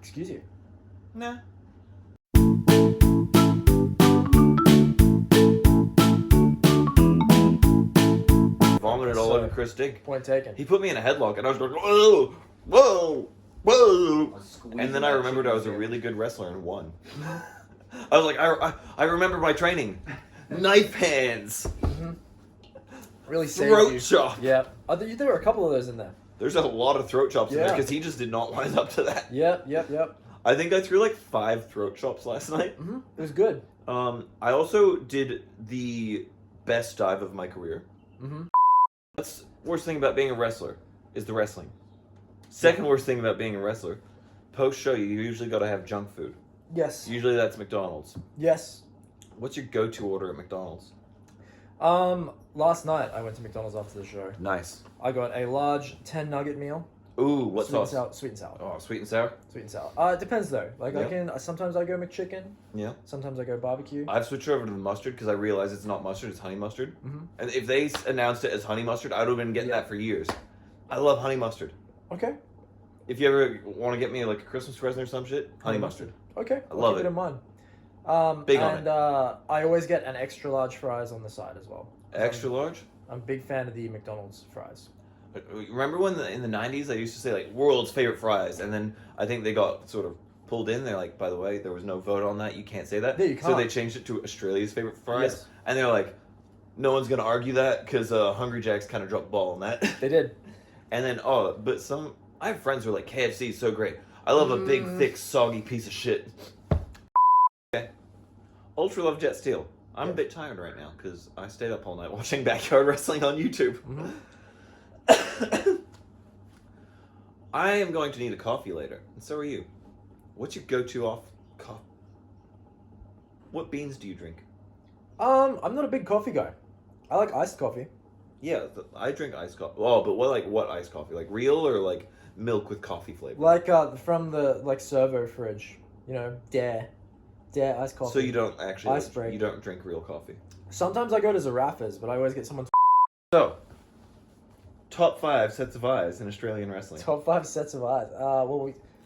Excuse you. Nah. Vomited all over Chris Dink. Point taken. He put me in a headlock, and I was going, whoa, whoa, whoa. And then I remembered I was a really good wrestler and won. I was like, I remember my training. Knife hands. Mm-hmm. Really saved Throat you. chop. Yeah. There were a couple of those in there. There's a lot of throat chops in there because he just did not line up to that. Yep. I think I threw like 5 throat chops last night. Mm-hmm. It was good. I also did the best dive of my career. Mm-hmm. That's the worst thing about being a wrestler is the wrestling. Second worst thing about being a wrestler, post-show you usually got to have junk food. Yes. Usually that's McDonald's. Yes. What's your go-to order at McDonald's? Last night I went to McDonald's after the show. Nice. I got a large 10 nugget meal. Ooh, what sauce? Sweet and sour. Oh, sweet and sour? Sweet and sour. It depends though. Like Yeah. sometimes I go McChicken. Yeah. Sometimes I go barbecue. I've switched over to the mustard because I realize it's not mustard, it's honey mustard. Mm-hmm. And if they announced it as honey mustard, I would have been getting that for years. I love honey mustard. Okay. If you ever want to get me like a Christmas present or some shit, honey mustard. Okay. I love keep it. in mind. Big on it. I always get an extra large fries on the side as well. Extra large? I'm a big fan of the McDonald's fries. Remember when in the 90s they used to say like world's favorite fries, and then I think they got sort of pulled in. They're like, by the way, there was no vote on that. You can't say that. Yeah, you can't. So they changed it to Australia's favorite fries. Yes. And they're like, no one's going to argue that because Hungry Jack's kind of dropped the ball on that. They did. And then, I have friends who are like, KFC is so great. I love a big, thick, soggy piece of shit. Okay. Ultralove Jet Steele. I'm a bit tired right now because I stayed up all night watching backyard wrestling on YouTube. Mm-hmm. I am going to need a coffee later, and so are you. What's your go-to off coffee? What beans do you drink? I'm not a big coffee guy. I like iced coffee. Yeah, I drink iced coffee. Oh, but what iced coffee? Like real or like milk with coffee flavor? Like from the servo fridge. You know, Dare iced coffee. So you don't actually Ice break. You don't drink real coffee. Sometimes I go to Zaraffa's, but I always get someone. So, top 5 sets of eyes in Australian wrestling. Top 5 sets of eyes. How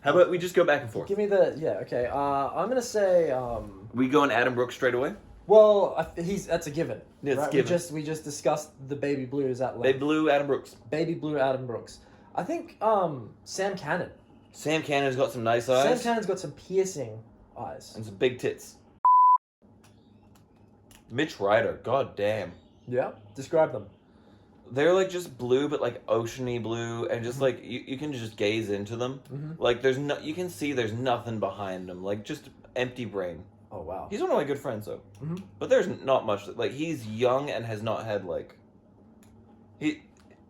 about we just go back and forth? Give me okay. I'm gonna say We go in Adam Brooks straight away. Well, that's a given. It's right? given. We just discussed the baby blues at length. They blew Adam Brooks. Baby blue Adam Brooks. I think Sam Cannon. Sam Cannon's got some nice eyes. Sam Cannon's got some piercing eyes. And some big tits. Mitch Ryder, god damn. Yeah. Describe them. They're like just blue, but like oceany blue, and just like you can just gaze into them. Mm-hmm. Like you can see there's nothing behind them. Like just empty brain. Oh wow. He's one of my good friends though. Mm-hmm. But there's not much. Like he's young and has not had like.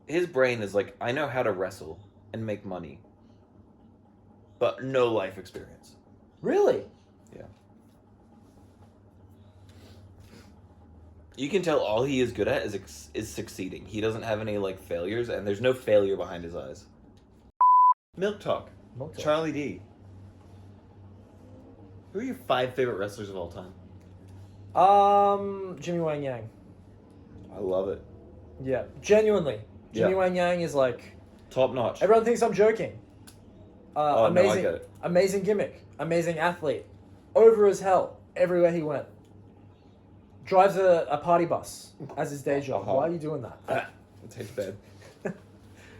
His brain is like, I know how to wrestle and make money. But no life experience. Really? Yeah. You can tell all he is good at is succeeding. He doesn't have any like failures, and there's no failure behind his eyes. Milk Talk. Charlie D. Who are your 5 favorite wrestlers of all time? Jimmy Wang Yang. I love it. Yeah, genuinely. Jimmy Yeah. Wang Yang is like Top notch. everyone thinks I'm joking. No, I get it. Amazing gimmick, amazing athlete, over as hell everywhere he went. Drives a party bus as his day job. Uh-huh. Why are you doing that? It tastes bad.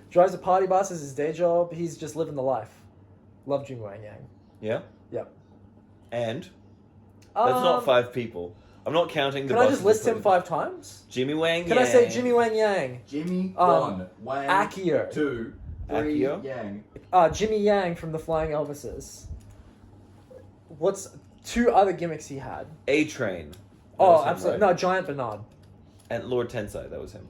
Drives a party bus as his day job. He's just living the life. Love Jimmy Wang Yang. Yeah? Yep. And? That's not 5 people. I'm not counting the Can I buses just list that him 5 times? Jimmy Wang Can Yang. I say Jimmy Wang Yang? Jimmy, 1. Wang, Akio. 2. 3, Akio? Yang. Jimmy Yang from the Flying Elvises. What's 2 other gimmicks he had? A-Train. Oh, absolutely. No, Giant Bernard. And Lord Tensai, that was him.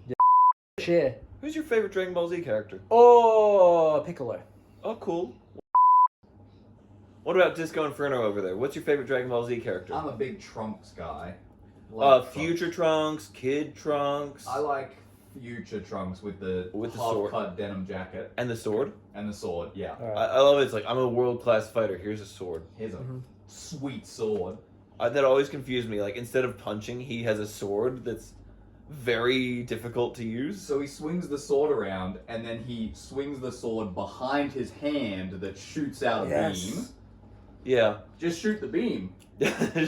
Cheer. Who's your favorite Dragon Ball Z character? Oh, Piccolo. Oh, cool. What about Disco Inferno over there? What's your favorite Dragon Ball Z character? I'm a big Trunks guy. Love Future Trunks, Kid Trunks. I like Future Trunks with the sword. half-cut denim jacket. And the sword. And the sword, yeah. All right. I love it. It's like, I'm a world-class fighter. Here's a sword. Here's a sweet sword. That always confused me. Like, instead of punching, he has a sword that's very difficult to use. So he swings the sword around, and then he swings the sword behind his hand that shoots out a beam. Yeah. Just shoot the beam.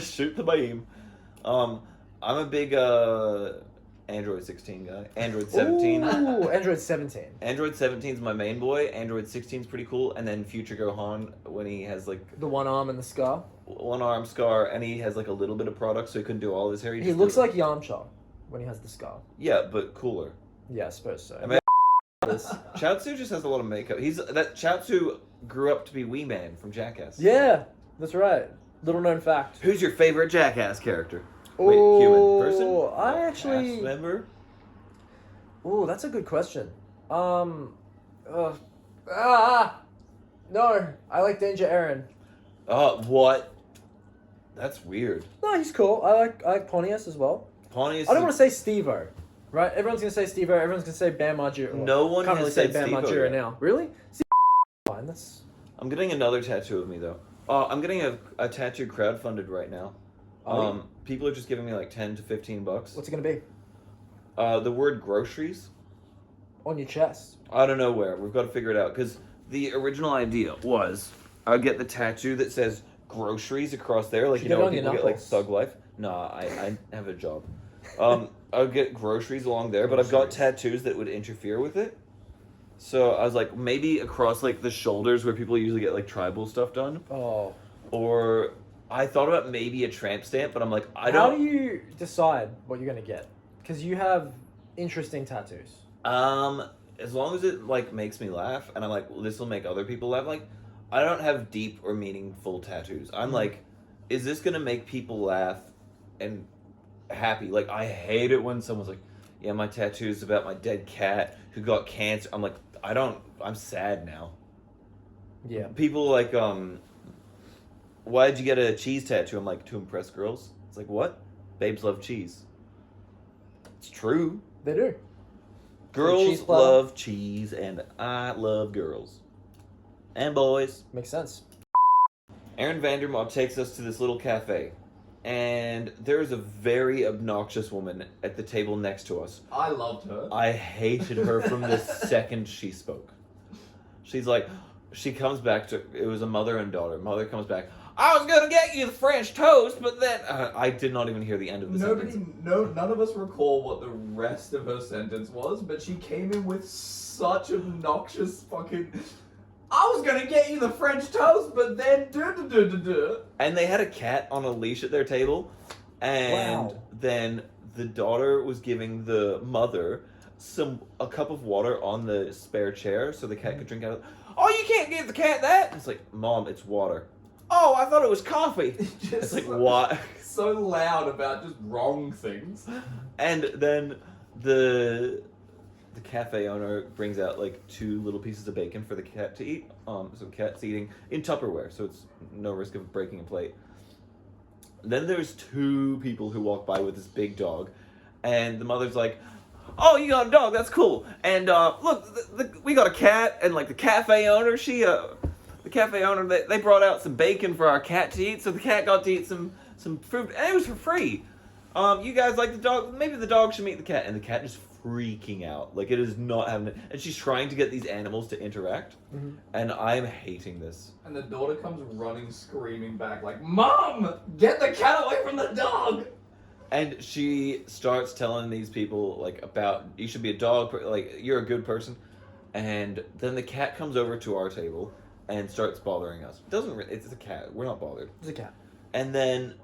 Shoot the beam. I'm a big Android 16 guy. Android 17. Ooh, Android 17. Android 17 is my main boy. Android 16 is pretty cool. And then Future Gohan, when he has like The one arm and the scar. one arm scar and he has like a little bit of product, so he couldn't do all his hair. He just looks did- like Yamcha when he has the scar. Yeah, but cooler. Yeah, I suppose so. I mean, Chaozu just has a lot of makeup. Chaozu grew up to be Wee Man from Jackass. Yeah, that's right. Little known fact. Who's your favorite Jackass character? Oh, Wait, human person? I actually. Cast member? Oh, that's a good question. No, I like Danger Aaron. What? That's weird. No, he's cool. I like Pontius as well. Pontius. I don't want to say Steve-O, right? Everyone's gonna say Steve-O. Everyone's gonna say Bam Margera. No one can't has really say said Bam Steve-O Margera yet. now. Really? Fine. That's I'm getting another tattoo of me though. I'm getting a tattoo crowdfunded right now. Are you? People are just giving me like $10 to $15. what's it gonna be? The word groceries. On your chest. I don't know where. We've got to figure it out because the original idea was I'd get the tattoo that says groceries across there, like Should you get know it when on your people get like knuckles. Thug Life. Nah, I have a job. I'd get groceries along there, but I've got Groceries. tattoos that would interfere with it. So I was like, maybe across like the shoulders where people usually get like tribal stuff done, Oh. or I thought about maybe a tramp stamp, but I'm like, I How don't. do you decide what you're gonna get? Because you have interesting tattoos. As long as it like makes me laugh, and I'm like, well, this will make other people laugh. Like, I don't have deep or meaningful tattoos. I'm like, is this gonna make people laugh and happy? Like, I hate it when someone's like, yeah, my tattoo's about my dead cat who got cancer. I'm like, I'm sad now. Yeah. People like, why'd you get a cheese tattoo? I'm like, to impress girls. It's like, what? Babes love cheese. It's true. They do. Girls cheese platter. love cheese, and I love girls. And boys. Makes sense. Aaron Vandermob takes us to this little cafe. And there is a very obnoxious woman at the table next to us. I loved her. I hated her from the second she spoke. She's like, she comes back to, it was a mother and daughter. Mother comes back, I was gonna get you the French toast, but then, I did not even hear the end of the sentence. None of us recall what the rest of her sentence was, but she came in with such obnoxious fucking. I was gonna get you the French toast, but then And they had a cat on a leash at their table, and Wow. then the daughter was giving the mother a cup of water on the spare chair so the cat could drink out of it. Oh, you can't give the cat that! It's like, Mom, it's water. Oh, I thought it was coffee. It's like, what? So loud about just wrong things. And then the cafe owner brings out like 2 little pieces of bacon for the cat to eat. So the cat's eating in Tupperware, so it's no risk of breaking a plate. Then there's 2 people who walk by with this big dog, and the mother's like, "Oh, you got a dog? That's cool." And look, we got a cat, and like the cafe owner, they brought out some bacon for our cat to eat, so the cat got to eat some food, and it was for free. You guys like the dog? Maybe the dog should meet the cat. And the cat is freaking out. Like, it is not having it. And she's trying to get these animals to interact. Mm-hmm. And I'm hating this. And the daughter comes running, screaming back like, Mom, get the cat away from the dog! And she starts telling these people, like, about, you should be a dog, like, you're a good person. And then the cat comes over to our table and starts bothering us. It's a cat. We're not bothered. It's a cat. And then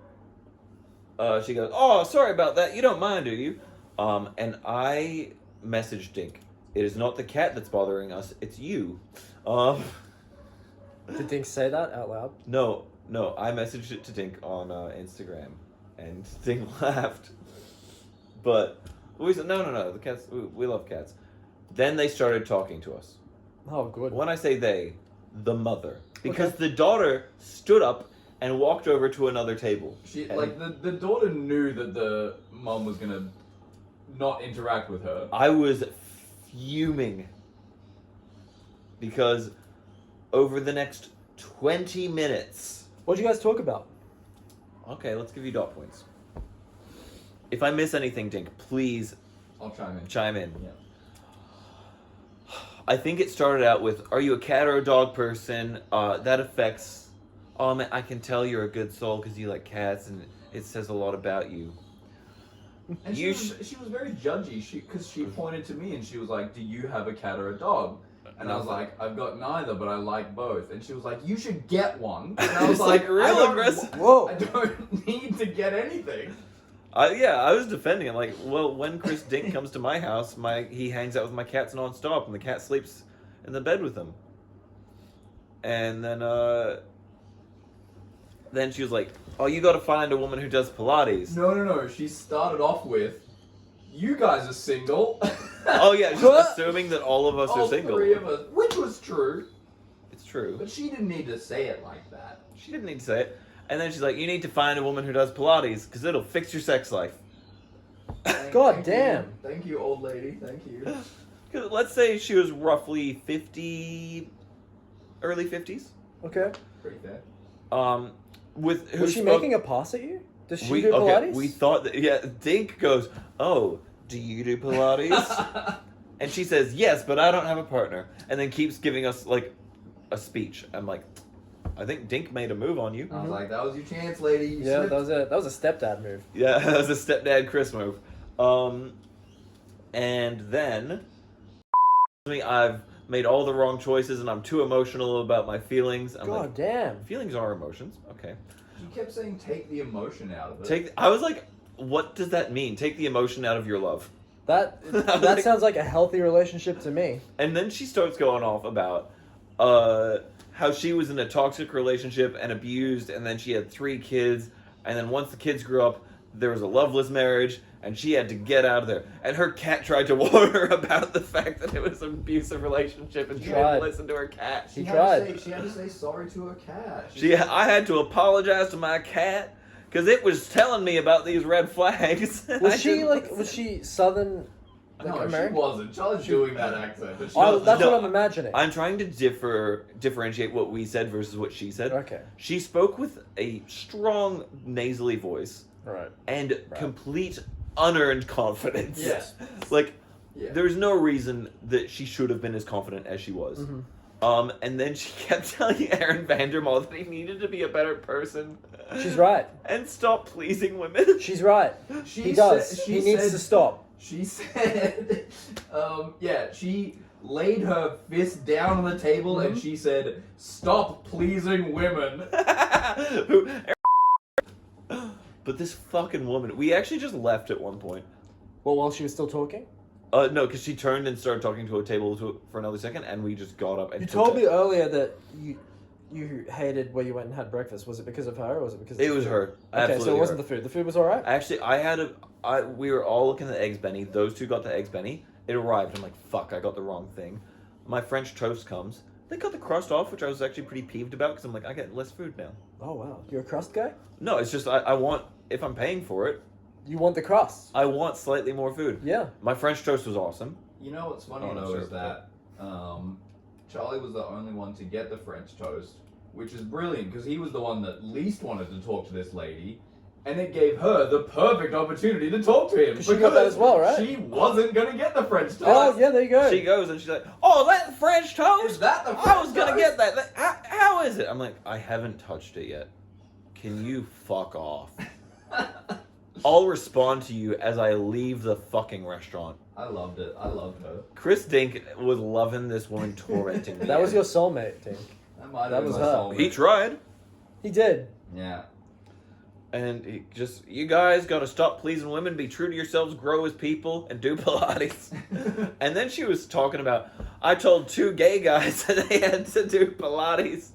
she goes, "Oh, sorry about that. You don't mind, do you?" And I messaged Dink. It is not the cat that's bothering us. It's you. Did Dink say that out loud? No. I messaged it to Dink on Instagram, and Dink laughed. But we said, no. The cats. We love cats. Then they started talking to us. Oh, good. When I say they, the mother, because the daughter stood up and walked over to another table. The daughter knew that the mom was gonna not interact with her. I was fuming because over the next 20 minutes. What'd you guys talk about? Okay, let's give you dot points. If I miss anything, Dink, please I'll chime in. chime in. Yeah. I think it started out with, are you a cat or a dog person? That affects man, I can tell you're a good soul because you like cats, and it says a lot about you. And she was very judgy. Because she pointed to me and she was like, "Do you have a cat or a dog?" And I was like, "I've got neither, but I like both." And she was like, "You should get one." And I was It's like, real aggressive. Whoa. I don't need to get anything. I was defending him. Like, well, when Chris Dink comes to my house, he hangs out with my cats nonstop, and the cat sleeps in the bed with him. And then she was like, "Oh, you got to find a woman who does Pilates." No. She started off with, "You guys are single." Oh yeah, just assuming that all of us all are single. 3 of us, which was true. It's true. But she didn't need to say it like that. She didn't need to say it. And then she's like, "You need to find a woman who does Pilates because it'll fix your sex life." God damn. Thank you, old lady. Thank you. 'Cause let's say she was roughly 50, early 50s. Okay. Pretty fair. Was she making a pass at you? Does she do Pilates? We thought that, yeah, Dink goes, "Oh, do you do Pilates?" And she says, "Yes, but I don't have a partner." And then keeps giving us, like, a speech. I'm like, I think Dink made a move on you. I was like, "That was your chance, lady." You Yeah, slipped. that was a stepdad move. Yeah, that was a stepdad Chris move. And then, I've made all the wrong choices and I'm too emotional about my feelings. I'm God like, damn. feelings are emotions. Okay. You kept saying, "Take the emotion out of it." I was like, what does that mean? Take the emotion out of your love. That Like- sounds like a healthy relationship to me. And then she starts going off about how she was in a toxic relationship and abused, and then she had 3 kids, and then once the kids grew up, there was a loveless marriage, and she had to get out of there. And her cat tried to warn her about the fact that it was an abusive relationship, and she Tried. didn't listen to her cat. She She tried. had to say sorry to her cat. I had to apologize to my cat because it was telling me about these red flags. Was she Southern, like No, American? she wasn't. Charlie's doing that accent. But she Oh, wasn't. that's No, what I'm imagining. I'm trying to differentiate what we said versus what she said. Okay. She spoke with a strong nasally voice Right. and complete unearned confidence. Yes. Like, Yeah. there's no reason that she should have been as confident as she was. Mhm. And then she kept telling Aaron Vandermaal that he needed to be a better person. She's right. And stop pleasing women. She's right. She He does. said- He needs to stop. She said, she laid her fist down on the table and she said, "Stop pleasing women." But this fucking woman, we actually just left at one point. Well, while she was still talking? No, because she turned and started talking to a table for another second, and we just got up and You took told it. me earlier that you hated where you went and had breakfast. Was it because of her or was it because of It the was food? her. Okay, Absolutely so it wasn't her. the food. The food was alright? Actually, we were all looking at the eggs Benny. Those 2 got the eggs Benny. It arrived. I'm like, fuck, I got the wrong thing. My French toast comes. They cut the crust off, which I was actually pretty peeved about because I'm like, I get less food now. Oh, wow. You're a crust guy? No, it's just I want, if I'm paying for it, You want the crust? I want slightly more food. Yeah. My French toast was awesome. You know what's funny Oh, no, though sure. is that Charlie was the only one to get the French toast, which is brilliant because he was the one that least wanted to talk to this lady, and it gave her the perfect opportunity to talk to him 'Cause she got that as well, right? She wasn't gonna get the French toast. Oh, yeah, there you go. She goes and she's like, "Oh, that French toast? Is that the I was French gonna toast?" get that. How is it?" I'm like, "I haven't touched it yet. Can you fuck off?" I'll respond to you as I leave the fucking restaurant. I loved it. I loved her. Chris Dink was loving this woman tormenting me. That was your soulmate, Tink. That That was my her. soulmate. He tried. He did. Yeah. And he just, you guys gotta stop pleasing women, be true to yourselves, grow as people, and do Pilates. And then she was talking about, I told 2 gay guys that they had to do Pilates.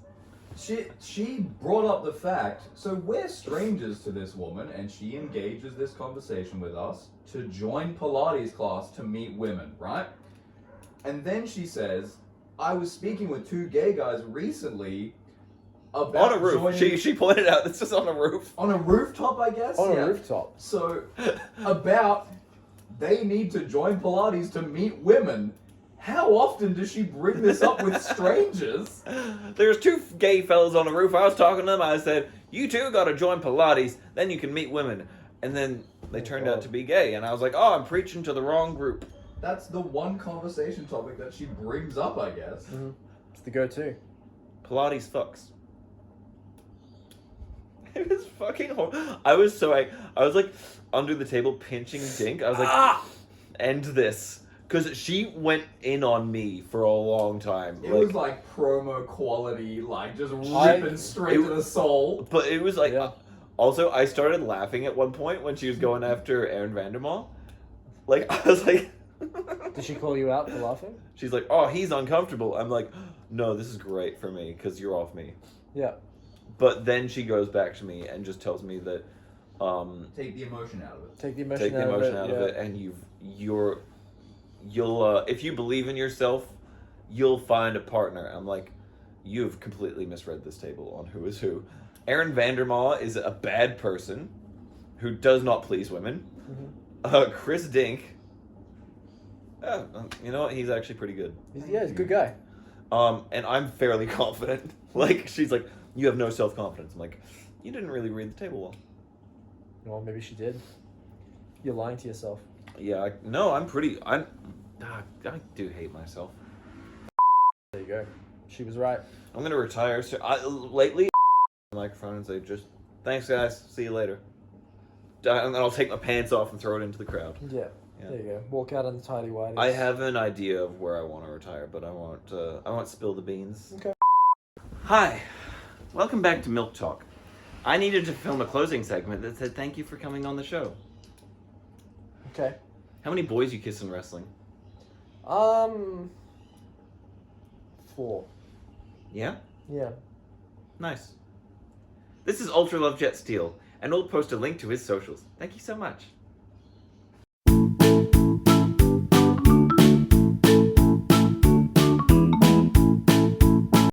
She brought up the fact, so we're strangers to this woman, and she engages this conversation with us to join Pilates class to meet women, right? And then she says, I was speaking with 2 gay guys recently about On a roof. joining... She pointed out this was on a roof. On a rooftop, I guess? On Yeah. a rooftop. So, about they need to join Pilates to meet women. How often does she bring this up with strangers? There's 2 gay fellas on the roof. I was talking to them. I said, "You 2 gotta join Pilates, then you can meet women." And then they turned out to be gay, and I was like, "Oh, I'm preaching to the wrong group." That's the one conversation topic that she brings up, I guess. It's the go-to. Pilates fucks. It was fucking horrible. I was like under the table pinching Dink. I was like, end this. Because she went in on me for a long time. It was like promo quality, like just ripping straight to the soul. But it was like, Yeah. also, I started laughing at one point when she was going after Aaron Vandermaal. Like, I was like... Did she call you out for laughing? She's like, oh, he's uncomfortable. I'm like, no, this is great for me because you're off me. Yeah. But then she goes back to me and just tells me that... Take the emotion out of it. Take the emotion out of it, and you'll if you believe in yourself, you'll find a partner. I'm like, you've completely misread this table on who is who. Aaron Vandermaal is a bad person who does not please women. Mm-hmm. Chris Dink, you know what? He's actually pretty good. He's a good guy. And I'm fairly confident. Like, she's like, you have no self-confidence. I'm like, you didn't really read the table well. Well, maybe she did. You're lying to yourself. Yeah, I do hate myself. There you go. She was right. I'm gonna retire. So lately, microphone and say just thanks, guys. See you later. And then I'll take my pants off and throw it into the crowd. Yeah. There you go. Walk out on the tidy whities. I have an idea of where I want to retire, but I won't spill the beans. Okay. Hi, welcome back to Milk Talk. I needed to film a closing segment that said thank you for coming on the show. Okay. How many boys you kiss in wrestling? 4. Yeah? Yeah. Nice. This is Ultralove Jet Steele, and we'll post a link to his socials. Thank you so much.